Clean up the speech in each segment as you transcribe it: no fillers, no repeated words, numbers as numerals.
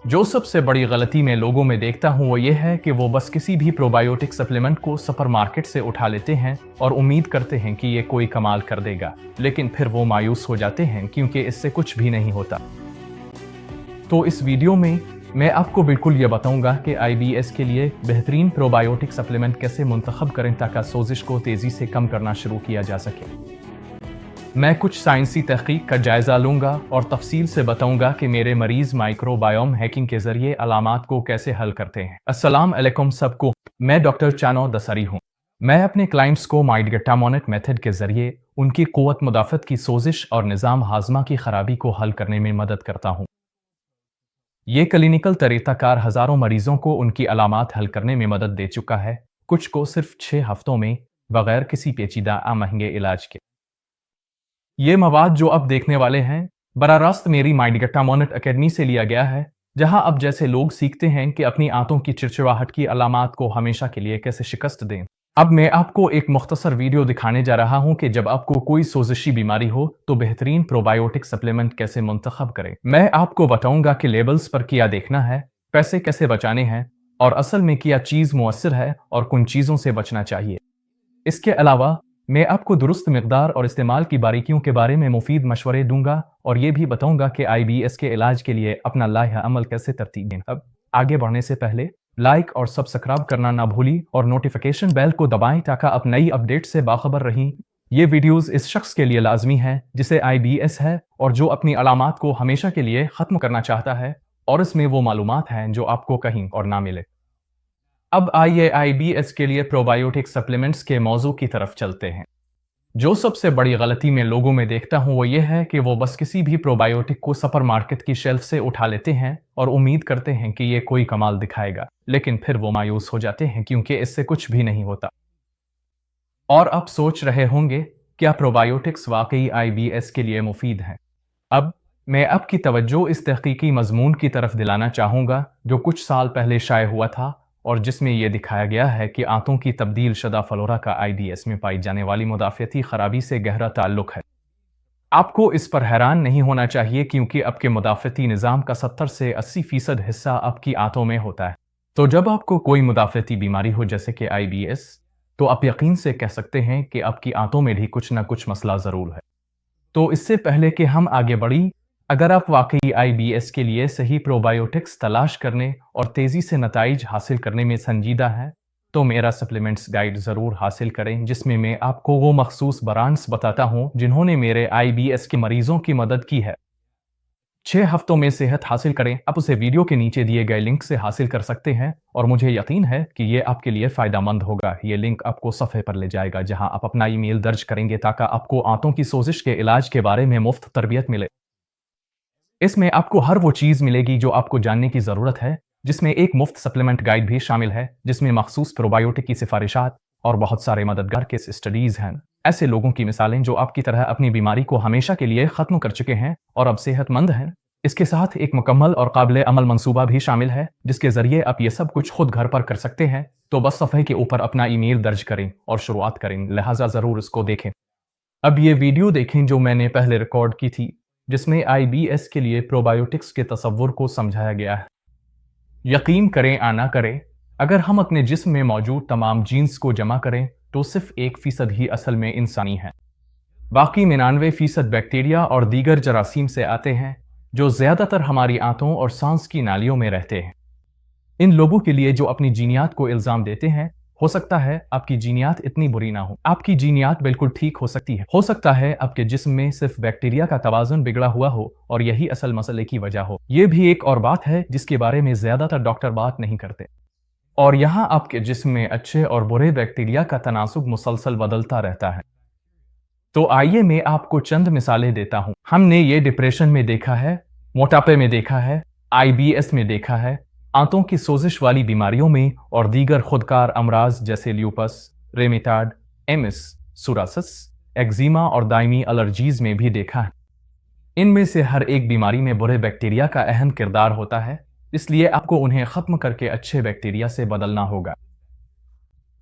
जो सबसे बड़ी गलती मैं लोगों में देखता हूँ वो ये है कि वो बस किसी भी प्रोबायोटिक सप्लीमेंट को सुपरमार्केट से उठा लेते हैं और उम्मीद करते हैं कि ये कोई कमाल कर देगा, लेकिन फिर वो मायूस हो जाते हैं क्योंकि इससे कुछ भी नहीं होता। तो इस वीडियो में मैं आपको बिल्कुल ये बताऊंगा कि IBS के लिए बेहतरीन प्रोबायोटिक सप्लीमेंट कैसे मुंतखब करें ताकि सोजिश को तेज़ी से कम करना शुरू किया जा सके। मैं कुछ साइंसी तहकीक का जायज़ा लूंगा और तफसील से बताऊंगा कि मेरे मरीज माइक्रोबायोम हैकिंग के जरिए अलामात को कैसे हल करते हैं। अस्सलाम अलैकुम सबको, मैं डॉक्टर चानो दसरी हूँ। मैं अपने क्लाइंट्स को माइडगेटामोनेट मेथड के जरिए उनकी क़ुव्वत मुदाफ़त की सोजिश और निज़ाम हाजमा की खराबी को हल करने में मदद करता हूँ। ये क्लिनिकल तरीक़ाकार हज़ारों मरीजों को उनकी अलामात हल करने में मदद दे चुका है, कुछ को सिर्फ 6 हफ्तों में, बगैर किसी पेचीदा महंगे इलाज के। ये मवाद जो अब देखने वाले हैं बराह रास्त मेरी माइडगेटामोनेट अकेडमी से लिया गया है, जहां अब जैसे लोग सीखते हैं कि अपनी आंतों की चिड़चिड़ाहट की अलामात को हमेशा के लिए कैसे शिकस्त दें। अब मैं आपको एक मुख्तसर वीडियो दिखाने जा रहा हूं कि जब आपको कोई सोजिशी बीमारी हो तो बेहतरीन प्रोबायोटिक सप्लीमेंट कैसे मुंतखब करें। मैं आपको बताऊंगा कि लेबल्स पर क्या देखना है, पैसे कैसे बचाने हैं और असल में क्या चीज़ मुअस्सिर है और किन चीज़ों से बचना चाहिए। इसके अलावा मैं आपको दुरुस्त मिकदार और इस्तेमाल की बारीकियों के बारे में मुफीद मशवरे दूंगा और ये भी बताऊंगा कि IBS के इलाज के लिए अपना लाइहा अमल कैसे तरतीब दें। अब आगे बढ़ने से पहले लाइक और सब्सक्राइब करना ना भूली और नोटिफिकेशन बेल को दबाएं ताकि आप नई अपडेट से बाखबर रहें। ये वीडियोस इस शख्स के लिए लाजमी है जिसे IBS है और जो अपनी अलामात को हमेशा के लिए ख़त्म करना चाहता है, और इसमें वो मालूमात हैं जो आपको कहीं और ना मिले। अब आइए IBS के लिए प्रोबायोटिक सप्लीमेंट्स के मौजू की तरफ चलते हैं। जो सबसे बड़ी गलती मैं लोगों में देखता हूँ वो ये है कि वो बस किसी भी प्रोबायोटिक को सुपरमार्केट की शेल्फ से उठा लेते हैं और उम्मीद करते हैं कि ये कोई कमाल दिखाएगा, लेकिन फिर वो मायूस हो जाते हैं क्योंकि इससे कुछ भी नहीं होता। और आप सोच रहे होंगे क्या प्रोबायोटिक्स वाकई IBS के लिए मुफीद हैं? अब मैं आपकी तवज्जो इस तहकीकी मजमून की तरफ दिलाना चाहूँगा जो कुछ साल पहले शाये हुआ था और जिसमें यह दिखाया गया है कि आंतों की तब्दील शुदा फ्लोरा का IBS में पाई जाने वाली मुदाफ़ती खराबी से गहरा ताल्लुक है। आपको इस पर हैरान नहीं होना चाहिए क्योंकि आपके मुदाफ़ती निज़ाम का 70 से 80% हिस्सा आपकी आंतों में होता है। तो जब आपको कोई मुदाफ़ती बीमारी हो जैसे कि IBS, तो आप यकीन से कह सकते हैं कि आपकी आंतों में भी कुछ ना कुछ मसला ज़रूर है। तो इससे पहले कि हम आगे बढ़ी, अगर आप वाकई IBS के लिए सही प्रोबायोटिक्स तलाश करने और तेज़ी से नताइज हासिल करने में संजीदा हैं, तो मेरा सप्लीमेंट्स गाइड ज़रूर हासिल करें जिसमें मैं आपको वो मखसूस ब्रांड्स बताता हूँ जिन्होंने मेरे IBS के मरीजों की मदद की है। 6 हफ्तों में सेहत हासिल करें, आप उसे वीडियो के नीचे दिए गए लिंक से हासिल कर सकते हैं और मुझे यकीन है कि ये आपके लिए फ़ायदेमंद होगा। ये लिंक आपको सफ़े पर ले जाएगा जहाँ आप अपना ईमेल दर्ज करेंगे ताकि आपको आंतों की सोजिश के इलाज के बारे में मुफ्त तरबियत मिले। इसमें आपको हर वो चीज़ मिलेगी जो आपको जानने की ज़रूरत है, जिसमें एक मुफ्त सप्लीमेंट गाइड भी शामिल है जिसमें मखसूस प्रोबायोटिक की सिफारिशात और बहुत सारे मददगार केस स्टडीज़ हैं। ऐसे लोगों की मिसालें जो आपकी तरह अपनी बीमारी को हमेशा के लिए ख़त्म कर चुके हैं और अब सेहतमंद हैं। इसके साथ एक मुकम्मल और काबिल अमल मंसूबा भी शामिल है जिसके ज़रिए आप ये सब कुछ खुद घर पर कर सकते हैं। तो बस सफ़े के ऊपर अपना ईमेल दर्ज करें और शुरुआत करें, लिहाजा ज़रूर इसको देखें। अब ये वीडियो देखें जो मैंने पहले रिकॉर्ड की थी जिसमें IBS के लिए प्रोबायोटिक्स के तसव्वुर को समझाया गया है। यकीन करें या ना करें, अगर हम अपने जिस्म में मौजूद तमाम जीन्स को जमा करें तो सिर्फ 1% ही असल में इंसानी है। बाकी 99% बैक्टीरिया और दीगर जरासीम से आते हैं जो ज़्यादातर हमारी आंतों और सांस की नालियों में रहते हैं। इन लोगों के लिए जो अपनी जीनियात को इल्ज़ाम देते हैं, हो सकता है आपकी जीनियात इतनी बुरी ना हो, आपकी जीनियात बिल्कुल ठीक हो सकती है। हो सकता है आपके जिस्म में सिर्फ बैक्टीरिया का तवाज़ुन बिगड़ा हुआ हो और यही असल मसले की वजह हो। ये भी एक और बात है जिसके बारे में ज़्यादातर डॉक्टर बात नहीं करते। और यहाँ आपके जिस्म में अच्छे और बुरे बैक्टीरिया का तनासुब मुसलसल बदलता रहता है। तो आइए मैं आपको चंद मिसालें देता हूँ। हमने ये डिप्रेशन में देखा है, मोटापे में देखा है, IBS में देखा है, आंतों की सोजिश वाली बीमारियों में और दीगर खुदकार अमराज जैसे ल्यूपस, रेमिटाड, MS, सोरासिस, एक्जिमा और दायमी एलर्जीज में भी देखा है। इनमें से हर एक बीमारी में बुरे बैक्टीरिया का अहम किरदार होता है, इसलिए आपको उन्हें ख़त्म करके अच्छे बैक्टीरिया से बदलना होगा।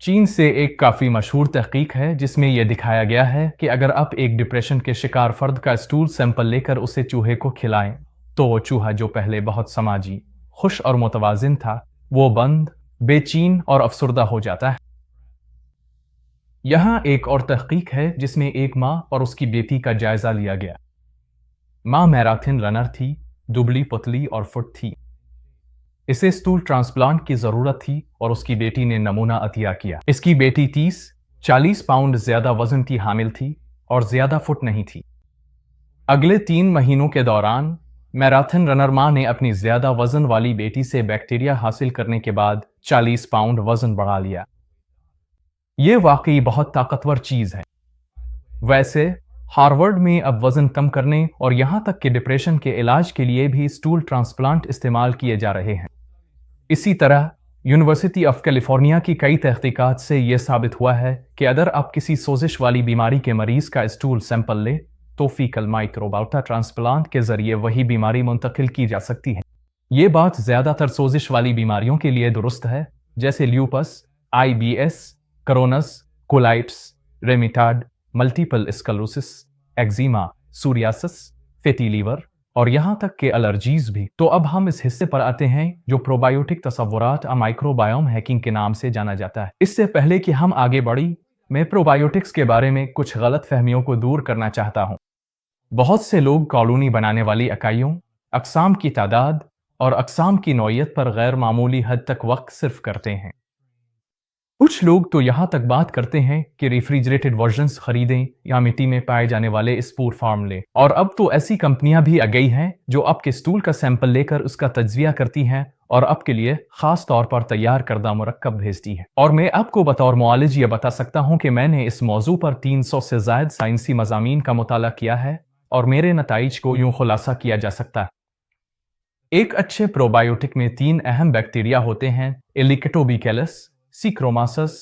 चीन से एक काफ़ी मशहूर तहकीक है जिसमें यह दिखाया गया है कि अगर आप एक डिप्रेशन के शिकार फर्द का स्टूल सैंपल लेकर उसे चूहे को खिलाएं, तो वो चूहा जो पहले बहुत समाजी, खुश और मुतवाजिन था, वो बंद, बेचैन और अफसरदा हो जाता है। यहाँ एक और तहकीक है जिसमें एक माँ और उसकी बेटी का जायजा लिया गया। माँ मैराथन रनर थी, दुबली पतली और फिट थी। इसे स्टूल ट्रांसप्लांट की जरूरत थी और उसकी बेटी ने नमूना अतिया किया। इसकी बेटी 30-40 पाउंड ज्यादा वजन की हामिल थी और ज्यादा फुट नहीं थी। अगले 3 महीनों के दौरान मैराथन रनर माँ ने अपनी ज्यादा वजन वाली बेटी से बैक्टीरिया हासिल करने के बाद 40 पाउंड वजन बढ़ा लिया। ये वाकई बहुत ताकतवर चीज है। वैसे हार्वर्ड में अब वजन कम करने और यहाँ तक कि डिप्रेशन के इलाज के लिए भी स्टूल ट्रांसप्लांट इस्तेमाल किए जा रहे हैं। इसी तरह यूनिवर्सिटी ऑफ कैलिफोर्निया की कई तहकीकात से यह साबित हुआ है कि अगर आप किसी सोजिश वाली बीमारी के मरीज का स्टूल सैंपल ले तो फीकल माइक्रोबायोटा ट्रांसप्लांट के जरिए वही बीमारी मुंतकिल की जा सकती है। ये बात ज्यादातर सोजिश वाली बीमारियों के लिए दुरुस्त है, जैसे lupus, IBS, Crohn's, colitis, rheumatoid, multiple sclerosis, eczema, psoriasis, fatty liver और यहाँ तक के एलर्जीज भी। तो अब हम इस हिस्से पर आते हैं जो प्रोबायोटिक तसव्वुरात या माइक्रोबायोम हैकिंग के नाम से जाना जाता है। इससे पहले कि हम आगे बढ़ी, मैं प्रोबायोटिक्स के बारे में कुछ गलत फहमियों को दूर करना चाहता हूँ। बहुत से लोग कॉलोनी बनाने वाली इकाइयों, अक़साम की तादाद और अक़साम की नौइयत पर गैर मामूली हद तक वक्त सिर्फ करते हैं। कुछ लोग तो यहाँ तक बात करते हैं कि रेफ्रिजरेटेड वर्जन्स खरीदें या मिट्टी में पाए जाने वाले स्पोर फार्म लें। और अब तो ऐसी कंपनियां भी आ गई हैं जो आपके स्टूल का सैंपल लेकर उसका तज्जिया करती हैं और आपके लिए खास तौर पर तैयार करदा मुरक्कब भेजती है। और मैं आपको बतौर मुआलिज ये बता सकता हूँ कि मैंने इस मौजू पर 300 से ज़ायद साइंसी मज़ामीन का मुताला किया है और मेरे नताइज को यूँ खुलासा किया जा सकता है। एक अच्छे प्रोबायोटिक में 3 अहम बैक्टीरिया होते हैं: एलिकेटोबैक्टेरियस, सीक्रोमासस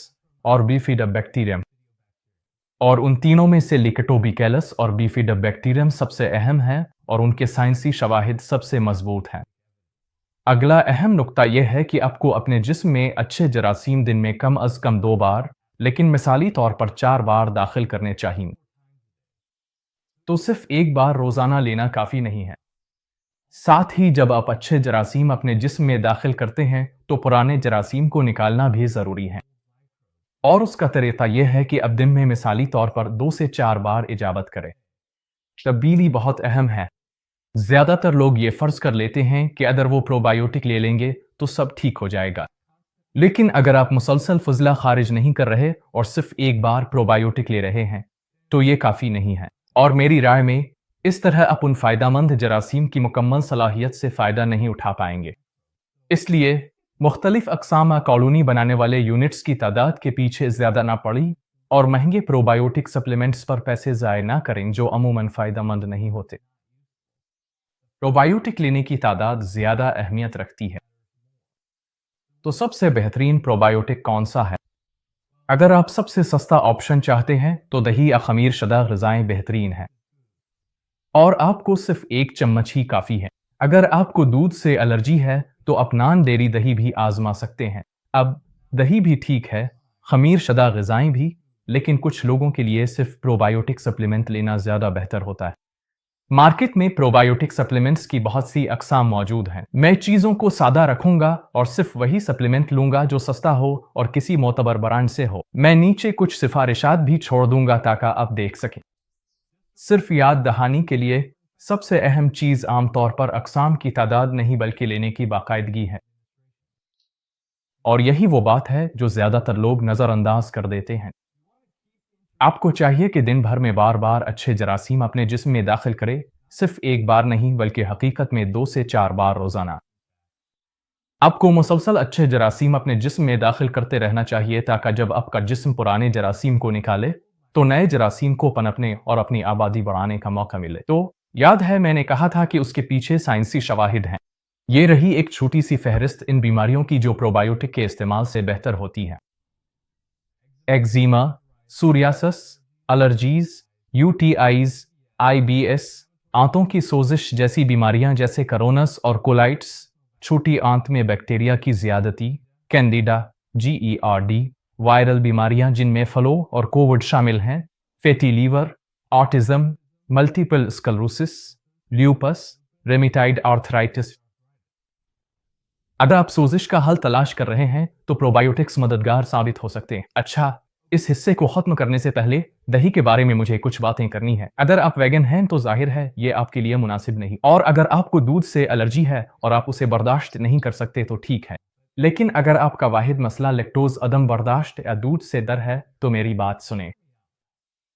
और बीफिडोबैक्टीरियम। और उन तीनों में से लिकेटोबैक्टेरियस और बीफिडोबैक्टीरियम सबसे अहम हैं और उनके साइंसी शवाहिद सबसे मजबूत हैं। अगला अहम नुक्ता यह है कि आपको अपने जिस्म में अच्छे जरासीम दिन में कम अज कम 2 बार, लेकिन मिसाली तौर पर 4 बार दाखिल करने चाहिए। तो सिर्फ एक बार रोजाना लेना काफी नहीं है। साथ ही जब आप अच्छे जरासीम अपने जिस्म में दाखिल करते हैं तो पुराने जरासीम को निकालना भी जरूरी है। और उसका तरीका यह है कि अब दिन में मिसाली तौर पर 2 से 4 बार इजाबत करें। तब्दीली बहुत अहम है। ज्यादातर लोग ये फर्ज कर लेते हैं कि अगर वो प्रोबायोटिक ले लेंगे तो सब ठीक हो जाएगा, लेकिन अगर आप मुसलसल फजला खारिज नहीं कर रहे और सिर्फ एक बार प्रोबायोटिक ले रहे हैं तो ये काफी नहीं है। और मेरी राय में इस तरह आप उन फायदामंद जरासीम की मुकम्मल सलाहियत से फ़ायदा नहीं उठा पाएंगे। इसलिए मुख्तलिफ अक़साम कॉलोनी बनाने वाले यूनिट्स की तादाद के पीछे ज़्यादा ना पड़ी और महंगे प्रोबायोटिक सप्लीमेंट्स पर पैसे ज़ाय ना करें जो अमूमन फ़ायदेमंद नहीं होते। प्रोबायोटिक लेने की तादाद ज़्यादा अहमियत रखती है। तो सबसे बेहतरीन प्रोबायोटिक कौन सा है? अगर आप सबसे सस्ता ऑप्शन चाहते हैं तो दही या खमीर शुदा ग़िज़ाएं बेहतरीन है और आपको सिर्फ 1 चम्मच ही काफ़ी है। अगर आपको दूध से एलर्जी है तो आप नॉन डेयरी दही भी आजमा सकते हैं। अब दही भी ठीक है, खमीर शुदा ग़िज़ाएं भी, लेकिन कुछ लोगों के लिए सिर्फ प्रोबायोटिक सप्लीमेंट लेना ज़्यादा बेहतर होता है। मार्केट में प्रोबायोटिक सप्लीमेंट्स की बहुत सी अक़साम मौजूद हैं। मैं चीज़ों को सादा रखूंगा और सिर्फ वही सप्लीमेंट लूंगा जो सस्ता हो और किसी मोतबर ब्रांड से हो। मैं नीचे कुछ सिफारिशात भी छोड़ दूंगा ताकि आप देख सकें। सिर्फ याद दहानी के लिए, सबसे अहम चीज़ आमतौर पर अक़साम की तादाद नहीं बल्कि लेने की बाकायदगी है। और यही वो बात है जो ज़्यादातर लोग नज़रअंदाज कर देते हैं। आपको चाहिए कि दिन भर में बार बार अच्छे जरासीम अपने जिस्म में दाखिल करें, सिर्फ एक बार नहीं बल्कि हकीकत में 2 से 4 बार रोजाना। आपको मुसलसल अच्छे जरासीम अपने जिस्म में दाखिल करते रहना चाहिए ताकि जब आपका जिस्म पुराने जरासीम को निकाले तो नए जरासीम को पनपने और अपनी आबादी बढ़ाने का मौका मिले। तो याद है मैंने कहा था कि उसके पीछे साइंसी शवाहिद हैं। ये रही एक छोटी सी फहरिस्त इन बीमारियों की जो प्रोबायोटिक के इस्तेमाल से बेहतर होती हैं: eczema, psoriasis, allergies, UTIs, IBS, आंतों की सोजिश जैसी बीमारियां जैसे कोरोनस और कोलाइट्स, छोटी आंत में बैक्टीरिया की ज्यादती, कैंडिडा, GERD, वायरल बीमारियां जिनमें फ्लू और कोविड शामिल हैं, fatty liver, autism, multiple sclerosis, lupus, rheumatoid arthritis. अगर आप सोजिश का हल तलाश कर रहे हैं तो प्रोबायोटिक्स मददगार साबित हो सकते हैं। अच्छा, इस हिस्से को खत्म करने से पहले दही के बारे में मुझे कुछ बातें करनी है। अगर आप वेगन हैं तो जाहिर है ये आपके लिए मुनासिब नहीं, और अगर आपको दूध से एलर्जी है और आप उसे बर्दाश्त नहीं कर सकते तो ठीक है। लेकिन अगर आपका वाहिद मसला लैक्टोज अदम बर्दाश्त या दूध से डर है तो मेरी बात सुने।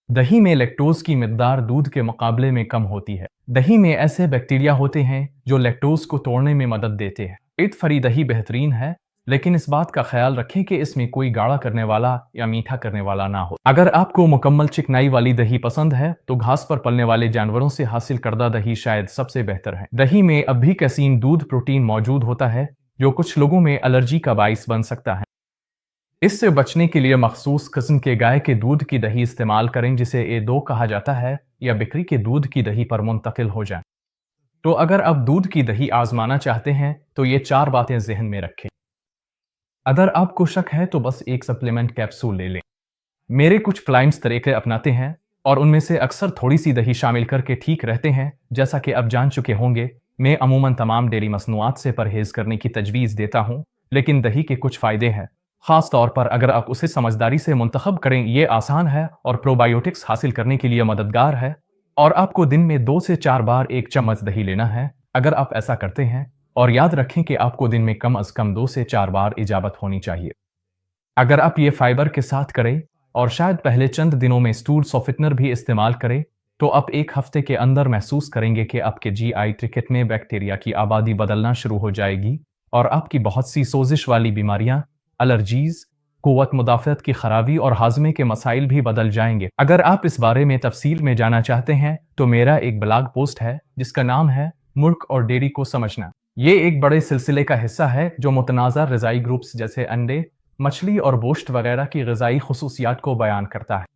दही में लैक्टोज की मिकदार दूध के मुकाबले में कम होती है। दही में ऐसे बैक्टीरिया होते हैं जो लैक्टोज को तोड़ने में मदद देते हैं। पेट फरी दही बेहतरीन है, लेकिन इस बात का ख्याल रखें कि इसमें कोई गाढ़ा करने वाला या मीठा करने वाला ना हो। अगर आपको मुकम्मल चिकनाई वाली दही पसंद है तो घास पर पलने वाले जानवरों से हासिल करदा दही शायद सबसे बेहतर है। दही में अब भी कैसीन दूध प्रोटीन मौजूद होता है जो कुछ लोगों में एलर्जी का बाइस बन सकता है। इससे बचने के लिए मखसूस किस्म के गाय के दूध की दही इस्तेमाल करें जिसे ए2 कहा जाता है, या बकरी के दूध की दही पर मुंतकिल हो जाएं। तो अगर आप दूध की दही आजमाना चाहते हैं तो ये 4 बातें जहन में रखें। अगर आपको शक है तो बस एक सप्लीमेंट कैप्सूल ले लें। मेरे कुछ क्लाइंट्स तरीके अपनाते हैं और उनमें से अक्सर थोड़ी सी दही शामिल करके ठीक रहते हैं। जैसा कि आप जान चुके होंगे, मैं अमूमन तमाम डेयरी मसनूआत से परहेज करने की तजवीज़ देता हूँ, लेकिन दही के कुछ फ़ायदे हैं। ख़ास तौर पर अगर आप उसे समझदारी से मुंतखब करें। ये आसान है और प्रोबायोटिक्स हासिल करने के लिए मददगार है, और आपको दिन में 2 से 4 बार 1 चम्मच दही लेना है। अगर आप ऐसा करते हैं, और याद रखें कि आपको दिन में कम अज़ कम 2 से 4 बार इजाबत होनी चाहिए। अगर आप ये फाइबर के साथ करें और शायद पहले चंद दिनों में स्टूल सॉफ्टनर भी इस्तेमाल करें, तो आप 1 हफ्ते के अंदर महसूस करेंगे कि आपके जीआई ट्रैक्ट में बैक्टीरिया की आबादी बदलना शुरू हो जाएगी और आपकी बहुत सी सोजिश वाली बीमारियां, एलर्जीज, कुव्वत मुदाफ़त की खराबी और हाजमे के मसाइल भी बदल जाएंगे। अगर आप इस बारे में तफसील में जाना चाहते हैं तो मेरा एक ब्लॉग पोस्ट है जिसका नाम है मुल्क और डेयरी को समझना। ये एक बड़े सिलसिले का हिस्सा है जो मुतनाज़ा ग़िज़ाई ग्रुप्स जैसे अंडे, मछली और गोश्त वगैरह की ग़िज़ाई खुसूसियात को बयान करता है।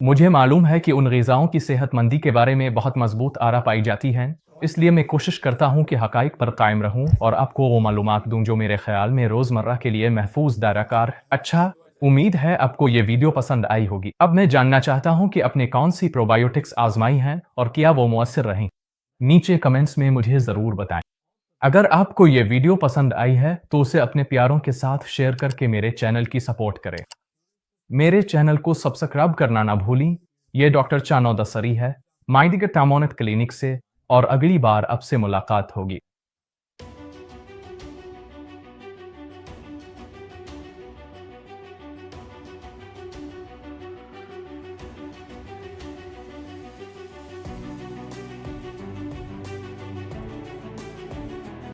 मुझे मालूम है कि उन ग़िज़ाओं की सेहतमंदी के बारे में बहुत मजबूत आरा पाई जाती हैं, इसलिए मैं कोशिश करता हूँ कि हक़ाइक़ पर कायम रहूँ और आपको वो मालूमात दूँ जो मेरे ख़्याल में रोज़मर्रा के लिए महफूज दायराकार। अच्छा, उम्मीद है आपको ये वीडियो पसंद आई होगी। अब मैं जानना चाहता हूँ कि आपने कौन सी प्रोबायोटिक्स आजमाई हैं और क्या वो मुअस्सिर रहीं। नीचे कमेंट्स में मुझे ज़रूर बताएं। अगर आपको ये वीडियो पसंद आई है तो उसे अपने प्यारों के साथ शेयर करके मेरे चैनल की सपोर्ट करें। मेरे चैनल को सब्सक्राइब करना ना भूलें। ये डॉक्टर चानो दसरी है, माइडिगा टामोनेट क्लिनिक से, और अगली बार आपसे मुलाकात होगी।